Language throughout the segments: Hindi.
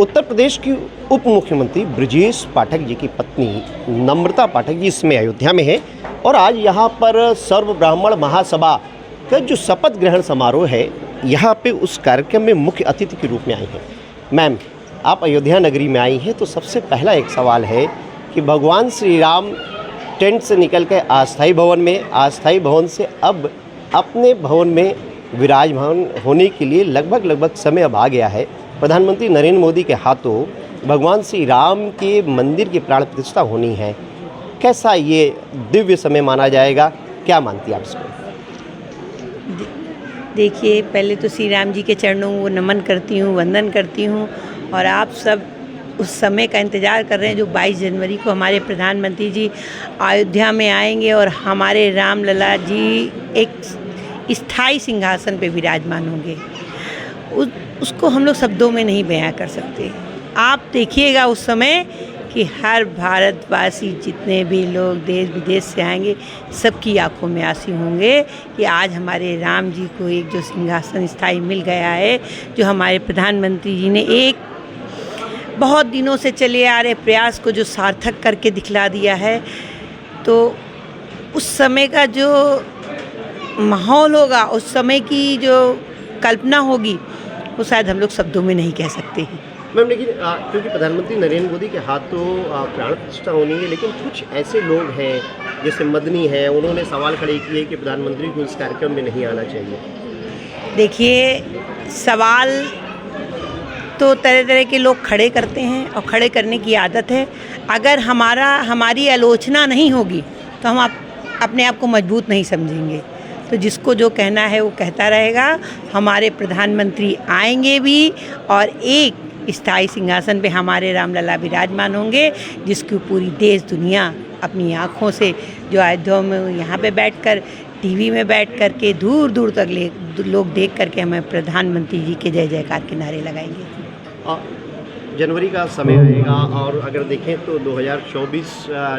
उत्तर प्रदेश की उप मुख्यमंत्री ब्रजेश पाठक जी की पत्नी नम्रता पाठक जी इसमें अयोध्या में है और आज यहाँ पर सर्व ब्राह्मण महासभा का जो शपथ ग्रहण समारोह है यहाँ पे उस कार्यक्रम में मुख्य अतिथि के रूप में आई हैं। मैम, आप अयोध्या नगरी में आई हैं तो सबसे पहला एक सवाल है कि भगवान श्री राम टेंट से निकल कर अस्थाई भवन में, अस्थाई भवन से अब अपने भवन में विराजमान होने के लिए लगभग समय अब आ गया है। प्रधानमंत्री नरेंद्र मोदी के हाथों भगवान श्री राम के मंदिर की प्राण प्रतिष्ठा होनी है। कैसा ये दिव्य समय माना जाएगा, क्या मानती है आप इसको? देखिए, पहले तो श्री राम जी के चरणों को नमन करती हूँ, वंदन करती हूँ और आप सब उस समय का इंतज़ार कर रहे हैं जो 22 जनवरी को हमारे प्रधानमंत्री जी अयोध्या में आएंगे और हमारे राम लला जी एक स्थायी सिंहासन पे विराजमान होंगे। उसको हम लोग शब्दों में नहीं बयां कर सकते। आप देखिएगा उस समय कि हर भारतवासी जितने भी लोग देश विदेश से आएंगे सबकी आंखों में आंसू होंगे कि आज हमारे राम जी को एक जो सिंहासन स्थायी मिल गया है, जो हमारे प्रधानमंत्री जी ने एक बहुत दिनों से चले आ रहे प्रयास को जो सार्थक करके दिखला दिया है। तो उस समय का जो माहौल होगा, उस समय की जो कल्पना होगी, वो शायद हम लोग शब्दों में नहीं कह सकते हैं। मैम, लेकिन क्योंकि प्रधानमंत्री नरेंद्र मोदी के हाथों प्राण प्रतिष्ठा होनी है, लेकिन कुछ ऐसे लोग हैं जैसे मदनी है, उन्होंने सवाल खड़े किए कि प्रधानमंत्री को इस कार्यक्रम में नहीं आना चाहिए। देखिए, सवाल तो तरह तरह के लोग खड़े करते हैं और खड़े करने की आदत है। अगर हमारी आलोचना नहीं होगी तो हम अपने आप को मजबूत नहीं समझेंगे। तो जिसको जो कहना है वो कहता रहेगा। हमारे प्रधानमंत्री आएंगे भी और एक स्थायी सिंहासन पे हमारे रामलला विराजमान होंगे, जिसकी पूरी देश दुनिया अपनी आँखों से जो अयोध्या में यहाँ पे बैठकर टीवी में बैठ कर के दूर दूर तक लोग देख करके हमें प्रधानमंत्री जी के जय जयकार के नारे लगाएंगे। जनवरी का समय रहेगा और अगर देखें तो 2024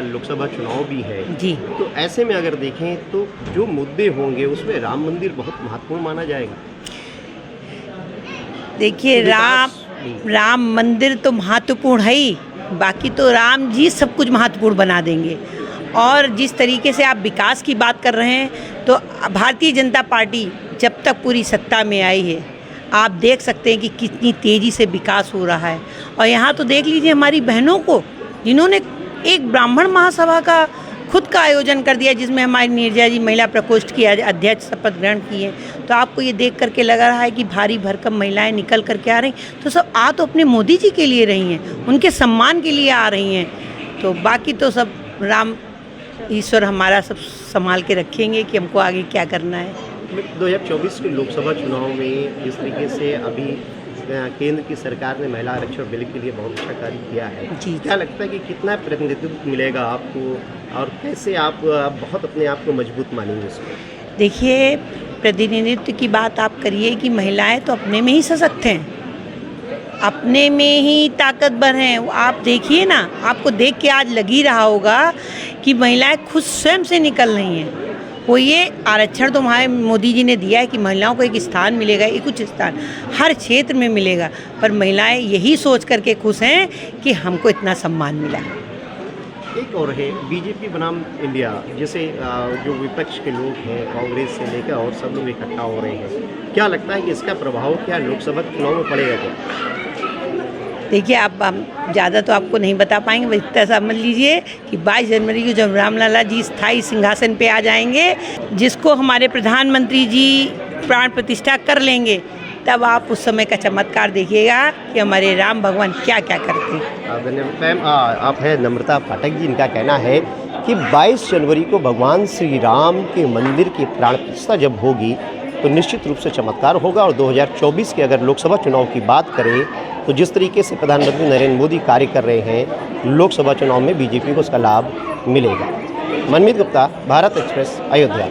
लोकसभा चुनाव भी है जी। तो ऐसे में अगर देखें तो जो मुद्दे होंगे उसमें राम मंदिर बहुत महत्वपूर्ण माना जाएगा। देखिए, राम मंदिर तो महत्वपूर्ण है ही, बाकी तो राम जी सब कुछ महत्वपूर्ण बना देंगे। और जिस तरीके से आप विकास की बात कर रहे हैं, तो भारतीय जनता पार्टी जब तक पूरी सत्ता में आई है, आप देख सकते हैं कि कितनी तेज़ी से विकास हो रहा है। और यहाँ तो देख लीजिए हमारी बहनों को, जिन्होंने एक ब्राह्मण महासभा का खुद का आयोजन कर दिया, जिसमें हमारी नीरजा जी महिला प्रकोष्ठ की अध्यक्ष शपथ ग्रहण की है। तो आपको ये देख करके लग रहा है कि भारी भरकम महिलाएं निकल करके आ रही, तो सब आ तो अपने मोदी जी के लिए रही हैं, उनके सम्मान के लिए आ रही हैं। तो बाकी तो सब राम ईश्वर हमारा सब संभाल के रखेंगे कि हमको आगे क्या करना है। 2024 के लोकसभा चुनाव में जिस तरीके से अभी केंद्र की सरकार ने महिला आरक्षण बिल के लिए बहुत अच्छा कार्य किया है जी। क्या लगता है कि कितना प्रतिनिधित्व मिलेगा आपको और कैसे आप बहुत अपने आप को मजबूत मानेंगे उसमें? देखिए, प्रतिनिधित्व की बात आप करिए कि महिलाएं तो अपने में ही सशक्त हैं, अपने में ही ताकतवर हैं। आप देखिए ना, आपको देख के आज लग ही रहा होगा कि महिलाएं खुद स्वयं से निकल रही हैं। वो ये आरक्षण तो हमारे मोदी जी ने दिया है कि महिलाओं को एक स्थान मिलेगा, एक उच्च स्थान हर क्षेत्र में मिलेगा, पर महिलाएं यही सोच करके खुश हैं कि हमको इतना सम्मान मिला है। एक और है बीजेपी बनाम इंडिया, जैसे जो विपक्ष के लोग हैं कांग्रेस से लेकर और सब लोग इकट्ठा हो रहे हैं, क्या लगता है कि इसका प्रभाव क्या लोकसभा चुनाव में पड़ेगा क्या? देखिए, आप ज़्यादा तो आपको नहीं बता पाएंगे, बस इतना समझ लीजिए कि 22 जनवरी को जब रामलला जी स्थायी सिंहासन पे आ जाएंगे, जिसको हमारे प्रधानमंत्री जी प्राण प्रतिष्ठा कर लेंगे, तब आप उस समय का चमत्कार देखिएगा कि हमारे राम भगवान क्या क्या करते हैं। धन्यवाद मैम। आप हैं नम्रता पाठक जी, इनका कहना है कि 22 जनवरी को भगवान श्री राम के मंदिर की प्राण प्रतिष्ठा जब होगी तो निश्चित रूप से चमत्कार होगा। और 2024 के अगर लोकसभा चुनाव की बात करें तो जिस तरीके से प्रधानमंत्री नरेंद्र मोदी कार्य कर रहे हैं, लोकसभा चुनाव में बीजेपी को उसका लाभ मिलेगा। मनमीत गुप्ता, भारत एक्सप्रेस, अयोध्या।